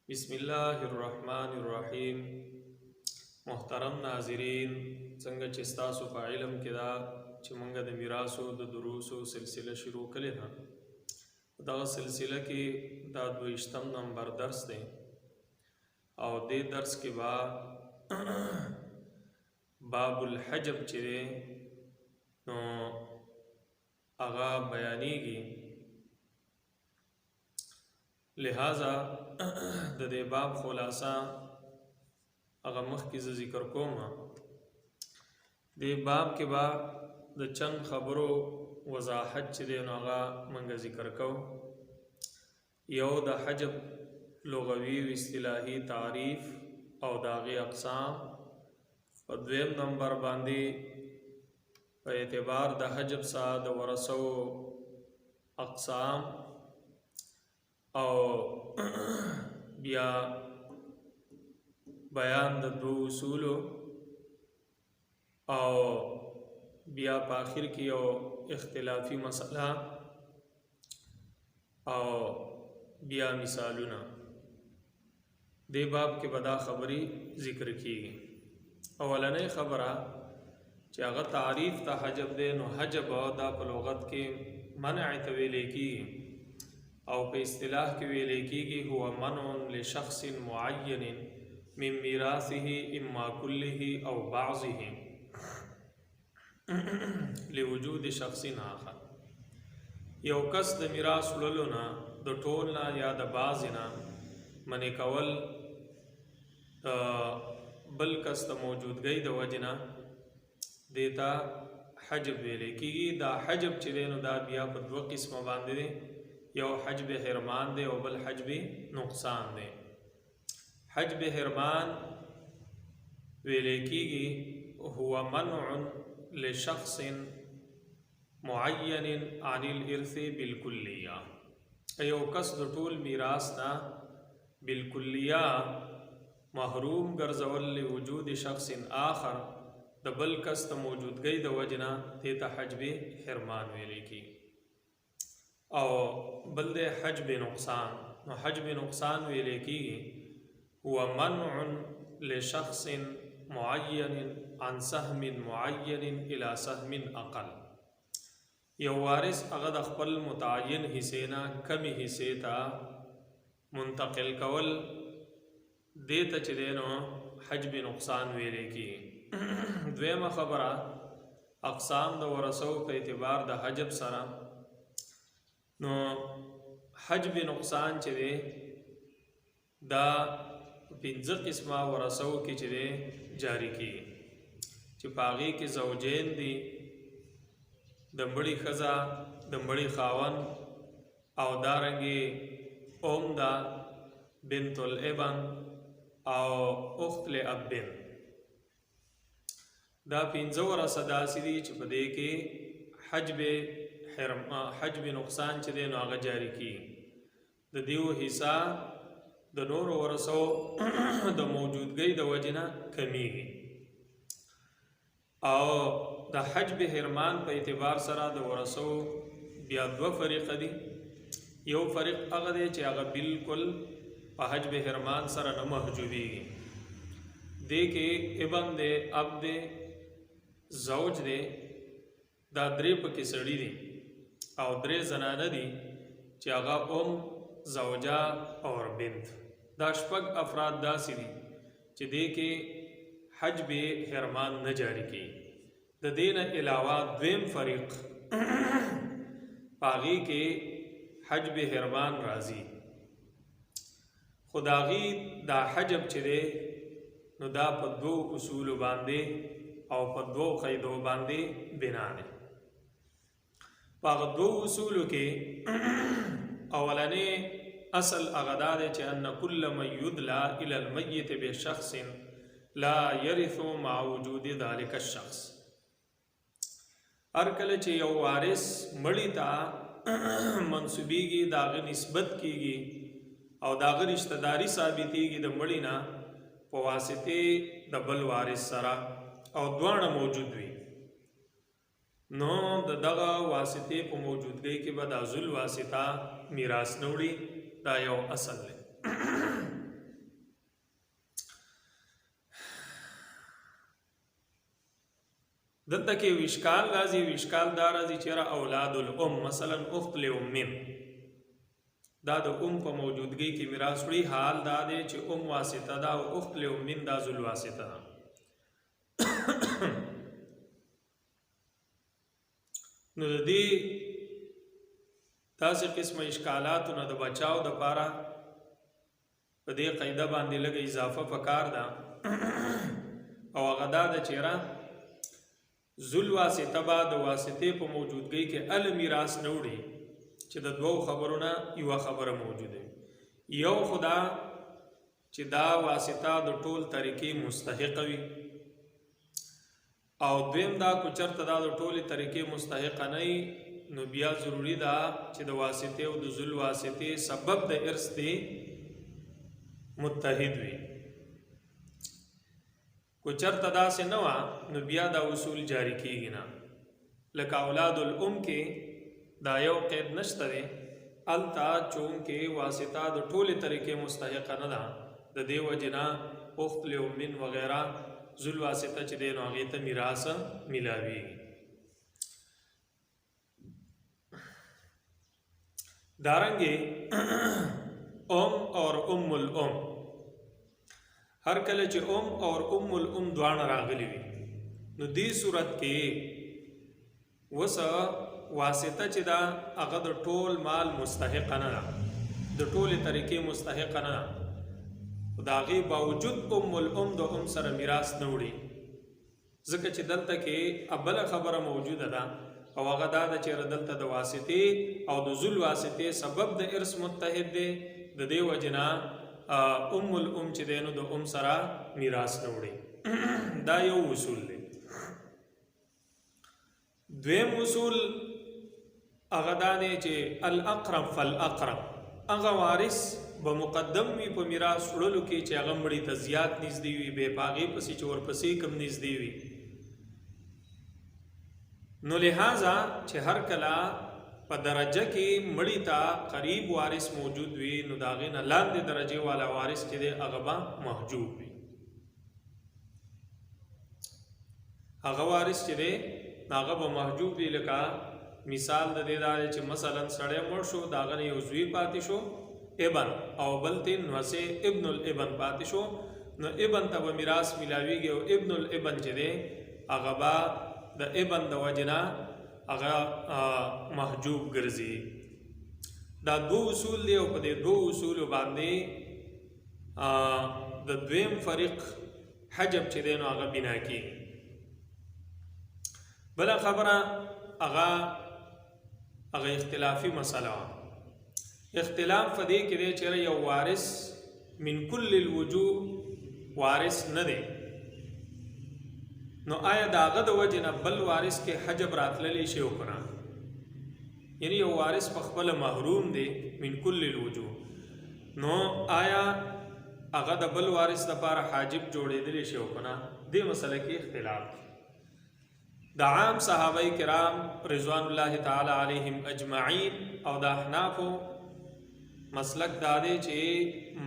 बिस्मिल्लाहिर्रहमानिर्रहीम। मोहतरम नाज़रीन, څنګه چې ستاسو په علم کې دا چې موږ د میراثو د دروسو سلسله شروع کړې ده، دغه سلسله کې دا 22 نمبر درس دی او دې درس کې باب الحجب چې دی نو هغه بیانېږي. لہذا د دې باب خلاصه هغه مخکې زه ذکر کوم. دې باب کې د چند خبرو وضاحت چې دی نو هغه موږ ذکر کوو. یو د حجب لغوي و اصطلاحي تعریف او د هغې اقسام. په دویم نمبر باندې په اعتبار د حجب څخه د ورثو اقسام او بیا بیان د دو اصولو او بیا په آخر کې یو اختلافي مسله او بیا مثالونه. دې باب کې به دا خبرې ذکر کیږي. اولنۍ خبره چې هغه تعریف ته حجب دی نو حجب دا په لغت کې منع ته ویلې کیږي او په اصطلاح کې ویلې کېږي هو منع لشخص معین من میراثه اما كله او بعضه لوجود شخص آخر. یو کس د میراث وړلو نه د ټول نه یا د بعض نه منع کول بل کس د موجودګۍ د وجې نه دې ته حجب ویلې کېږي. دا حجب چې دی نو دا بیا په دوه قسمه باندې دی. یو حجب حرمان دے او بل حجب نقصان دے. حجب حرمان ویلے کیږي هو منع لشخص معین عن الارث بالکلیه. یو کس د ټول میراث نه بالکلیه محروم ګرځول لوجود شخص آخر د بل کس د موجودګۍ د وجې نه دې ته حجب حرمان ویلې کیږي. او بل دے حجب نقصان. نو حجب نقصان ویلے کیږي هو منع لشخص معین عن سهم معین الى سهم اقل. یو وارث هغه د خپل متعین حصے نه کمی حصے ته منتقل کول دې ته چې دی نو حجب نقصان ویلې کیږي. دویمه خبره اقسام د ورثو په اعتبار د حجب سره. نو حجب نقصان چې دی دا 5 قسمه ورثو کې چې دی جاری کیږي چې په هغې کې زوجین دي، د مړي ښځه، د مړي خاوند او دارنګې ده بنت الابن او اخت لابن. دا 5 ورثه داسې دي چې په دې کې حجب نقصان چې دی نو هغه جاری کیږي. د دیو حصہ د نورو ورثو د موجودګۍ د وجې نه کمیږي. او د حجب حرمان په اعتبار سره د ورثو بیا 2 فریقه دي. یو فریق هغه دی چې هغه بالکل په حجب حرمان سره نه محجوبیږي. دې کې ابن دی، اب دی، زوج دی. دا 3 پکې سړي دي او 3 زنانه دي چې هغه زوجه او بنت. دا 6 افراد داسې دي چې دې کې حجب حرمان نه جاری کیږي. د دې نه علاوه دویم فریق هغې کې حجب حرمان راځي. خو د هغې دا حجب چې دی نو دا په 2 اصولو باندې او په 2 قیدو باندې بنا دی. په هغه 2 اصولو کې اولنې اصل هغه دا دی چې ان کل من یدلی الی المیت بشخص لا یرث مع وجود ذلک الشخص. هر کله چې یو وارث مړي ته منسوبیږي، د هغه نسبت کیږي او د هغه رشته داري ثابتېږي د مړي نه په واسطې د بل وارث سره او دواړه موجود وي، نو دغه واسطې په موجودګۍ کې به د ذل واسطه میراث نه وړي. دا یو اصل دی. دلته کې وشکال راځي، وشکال دا راځي چې اولاد الام مثلا اخت لامین دا د په موجودګۍ کې میراث وړي. حال دا دی چې واسطه ده او اخت لامین دا ذل واسطه ده. نو د دې داسې قسمه اشکالاتو نه د بچاو دپاره په دې قاعده باندې لږه اضافه پکار ده او هغه دا ده چې ذل واسطه به د واسطې په موجودګۍ کې میراث نه وړي چې د دوو خبرو نه یوه خبره موجوده وي. یو خدا چې دا واسطه د ټول طریقې مستحق وي، او دویم دا که چېرته دا د ټولې طریقې مستحقه نه وي نو بیا ضروري ده چې د واسطې او د ذل واسطې سبب د ارث دی متحد وي. کو چرته داسې نه وه نو بیا دا اصول جاری کیږي نه. لکه اولاد الام کې دا یو قید نشته دی، هلته چونکې واسطه د ټولې طریقې مستحقه نه ده، د دې وجې نه اخت لامین وغیره ذل واسطه چې دی نو هغې ته میراث میلاویږي. دارنګې اور الام هر کله چې اور الام دواړه راغلي وي نو دې صورت کې وسه واسطه چې دا هغه د ټول مال مستحق نه ده، د ټولې طریقې مستحق نه ده، د هغې باوجود الام د سره میراث نه وړي، ځکه چې دلته کې بله خبره موجوده ده او هغه دا ده چې دلته د واسطې او د ذل واسطې سبب د ارث متحد دی، د دې وجې نه الام چې دی نو د سره میراث نه وړي. دا یو اصول دی. دویم اصول هغه دا دی چې الاقرب فالاقرب، هغه وارث به مقدم وي په میراث وړلو کې چې هغه مړي ته زیات نږدې وي، بې په هغې پسې چې ورپسې کم نږدې وي. نو لہذا چې هر کله په درجه کې مړي ته قریب وارث موجود وي نو د هغې نه لاندې درجې والا وارث چې دی هغه به محجوب وي. هغه وارث چې دی هغه به محجوب وي. لکه مثال د دې دا دی چې مثلا سړی مړ شو، د هغه نه یو زوی پاتې شو ابن، او بل ته نوسې ابن الابن پاتې شو، نو ابن ته به میراث میلاویږي او ابن الابن چې دی هغه به د ابن د وجې نه هغه محجوب ګرځي. دا دو اصول دی او په دې دو اصولو باندې د دویم فریق حجب چې دی نو هغه بنا کېږي. بله خبره هغه اختلافي مسله وه. اختلاف په دې کې دی چې یو وارث من کل الوجوه وارث نه دی، نو آیا د هغه د وجې نه بل وارث کې حجب راتللی شي او که نه؟ یعنی یو وارث په خپله محروم دی من کل الوجوه، نو آیا هغه د بل وارث لپاره حاجب جوړېدلی شي او که نه؟ دې مسله کې اختلاف دی. د عام صحابه کرام رضوان الله تعالی علیهم اجمعین او د احنافو مسلک دا دی چې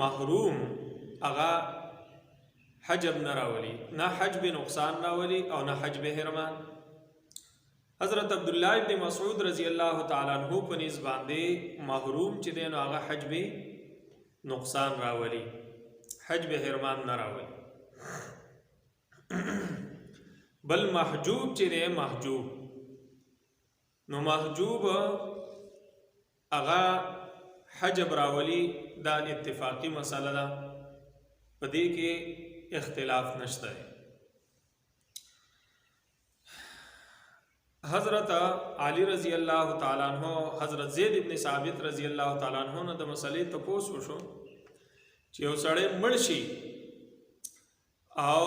محروم هغه حجب نه راولي، نه حجب نقصان راولي او نه حجب حرمان. حضرت عبداللہ ابن مسعود رضی اللہ تعالی عنہ په نسبت باندې محروم چې دی نو هغه حجب نقصان راولي، حجب حرمان نه راولي. بل محجوب چې دی محجوب، نو محجوب هغه حجب راولي، دا اتفاقی مسله ده، په دې کې اختلاف نشته دی. حضرت علی رضی اللہ تعالیٰ عنہ حضرت زید ابن ثابت رضی اللہ تعالیٰ عنہ نه د مسلې تپوس وشو چې یو سړی مړ شي او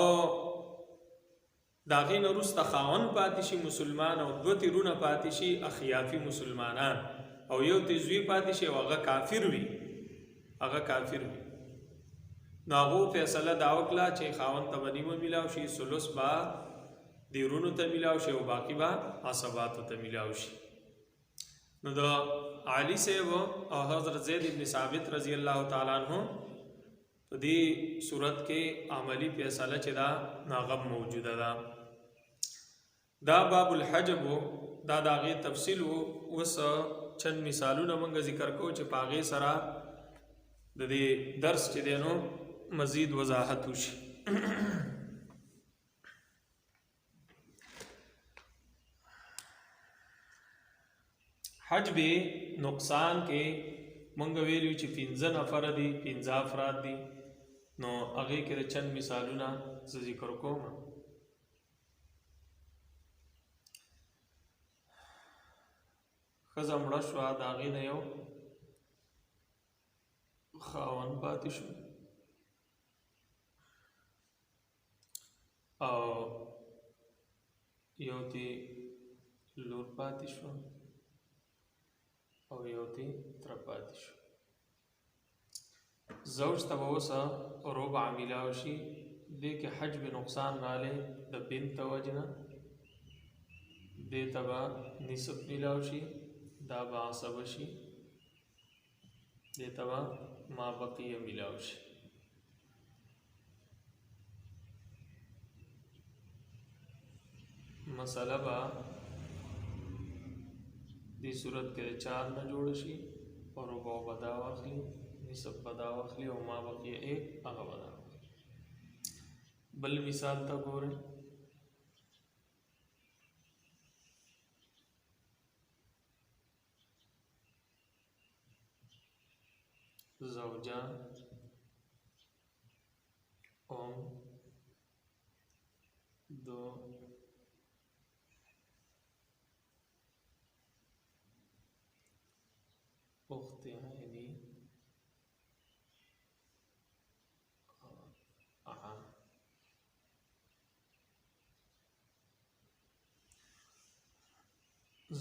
د هغې نه وروسته خاوند پاتې شي مسلمان او دوه تیرونه پاتې شي اخیافي مسلمانان او یو تې زوی پاتې شي او هغه کافر وي، نو هغو فیصله دا وکړه چې خاوند ته به نیمه میلاو شي، ثلث به دیرونو ته میلاو شي او باقی به عصباتو ته میلاو شي. نو د علی صاحب او حضرت زید ابن ثابت رضی اللہ تعالی عنہ په دې صورت کې عملی فیصله چې دا هغه موجوده ده. دا باب الحجب دا داغه تفصیل وس چند مثالونه موږ ذکر کوو چې پاغه سره د دې درس چې دینو مزید وضاحت وشي. حجب نقصان کې مونږ ویلو چې 15 نفر دي 15 افراد دي نو هغه کې چند مثالونه ذکر کوم. ښځه مړه شوه د هغې نه یو خاوند پاتې شو او یو تی لور پاتې شو او یو تی تره پاتې شو. زوج ته به اوس ربع میلاو شي. دې کې حجب نقصان رالی د بنت وجه نه، دې ته به نصف میلاو شي، دا به عصبه شي، دې ته به ما بقیه میلاو شي. مسئله به دی صورت کې 4 نه جوړ شي او ربع به دا واخلي، نصف به دا واخلي او ما بقیه 1 هغه به دا واخلي. بل مثال ته ګورئ. زوجان دو اختیانی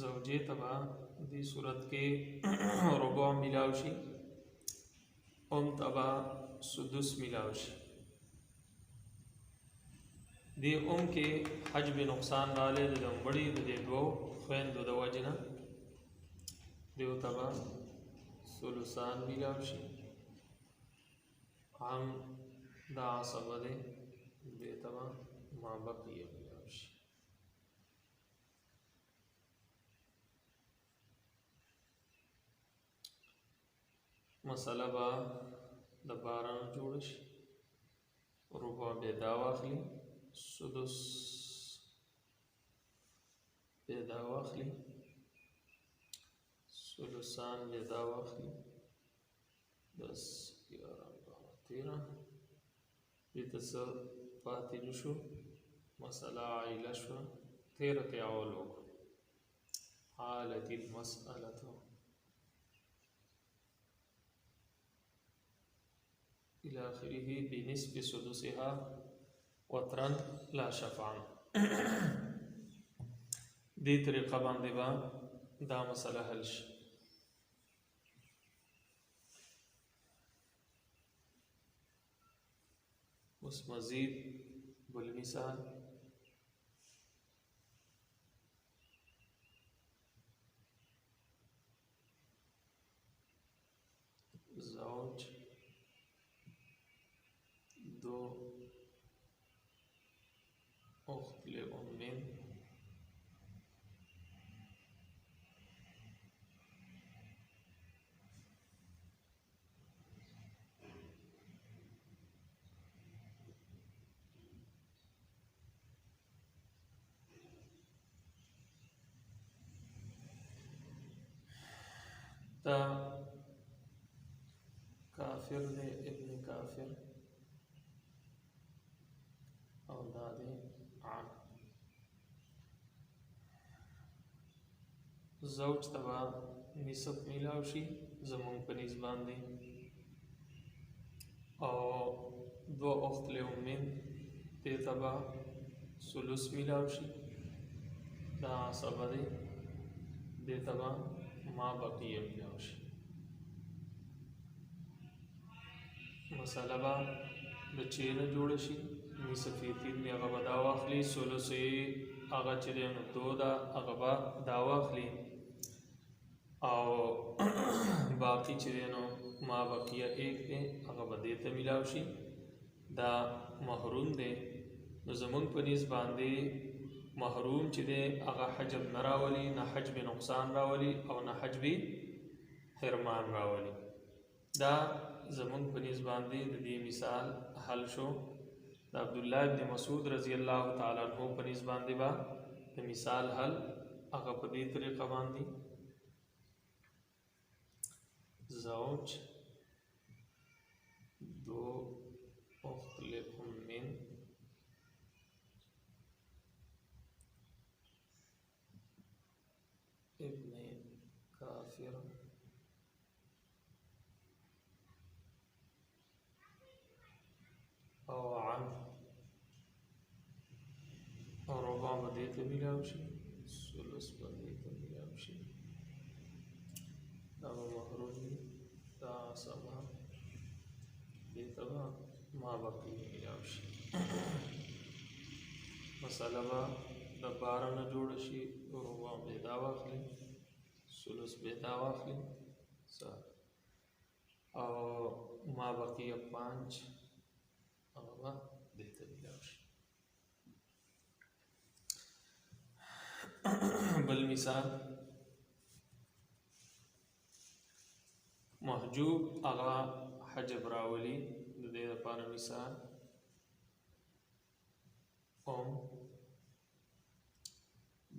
زوجے تبا دی صورت کے ربع ملاوشی، تبا سدس ملاوشی. دی کے حجب نقصان رالے دمبڑی دے دو خویندو دو وجنا دیو تبا ثلثان ملاوشی. عم دا عصبہ دے تبا ما بقیہ ملاوشی. مسئلہ با د 12 جوړ شي، ربع به دا واخلي، سدس به دا واخلي، ثلثان به دا واخلي، 10 11 13 دې ته څه پاتې نشو. مسئله عائله شوه، 13 ته اول وکړو. حالت المسألة الى آخره بنسب سدسها وترا لا شفعا. دې طریقه باندې با دا مسئله حل شي. اوس مزید بل مثال. زوج دو اخت لأم تا کافر دے ابن کافر او دادے عام. زوج تبا نصف میلاو شي زمون په نسب باندې، او دو اخت لأمین دې تبا ثلث میلاو شي، دا عصبه دی، دې تبا ما بقیه میلاو شي. مسئله با د 6 نه جوړ شي، نصف یې 3 دی هغه به دا واخلي، ثلث یې هغه چې دی نو 2 ده هغه به دا واخلي، او باقی چې دی نو ما بقیه 1 دی هغه به دې ته میلاو شي. دا محروم دی. نو زمونږ په نسب باندې محروم چې دی هغه حجب نه راولي، نه حجب نقصان راولي او نه حجب حرمان راولي. دا زمونږ په نسبت باندې د دې مثال حل شو. د عبدالله ابن مسعود رضی الله تعالی عنہ په نسبت باندې با د مثال حل هغه په دې طریقه باندې زوج دو مختلف من ابن کافر او عن ربع بدیت ملاو شي، ثلث بدیت ملاو شي، دا محروم دا سبا دیتا با ما بقی ملاو شي. مسئله با د 12 نه جوړ شي، ربع بیدا واخلي، ثلث بیدا واخلي او ما بقی 5 هغه دیتا ملاو شي. بل مثال محجوب هغه حجب راولي. د دې لپاره مثال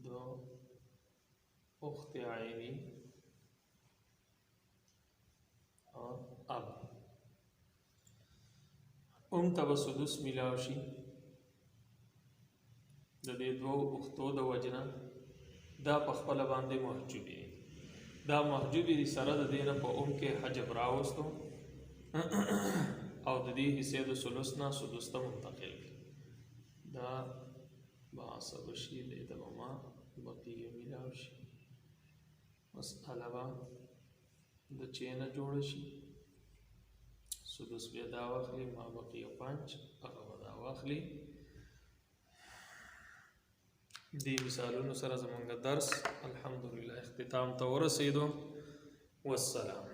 دو اخت عینی اور اب ته به سدس ملاو شي. د دې دوو اختو د وجنه دا په خپل باندې محجوبي دي. دا محجوبي دي سره د دې نه په کې حجب راوستو او د دې حصے د ثلث نه سدس ته منتقل کړي. دا باسه بشي دې ته ما بقیه ملاو شي. مسئله به د چینه جوړ شي، سدس بیا دا واخلي، ما بقیه 5 هغه به دا واخلي. دې مثالونو سره زمونږ درس الحمدلله اختتام ته ورسېدو. والسلام.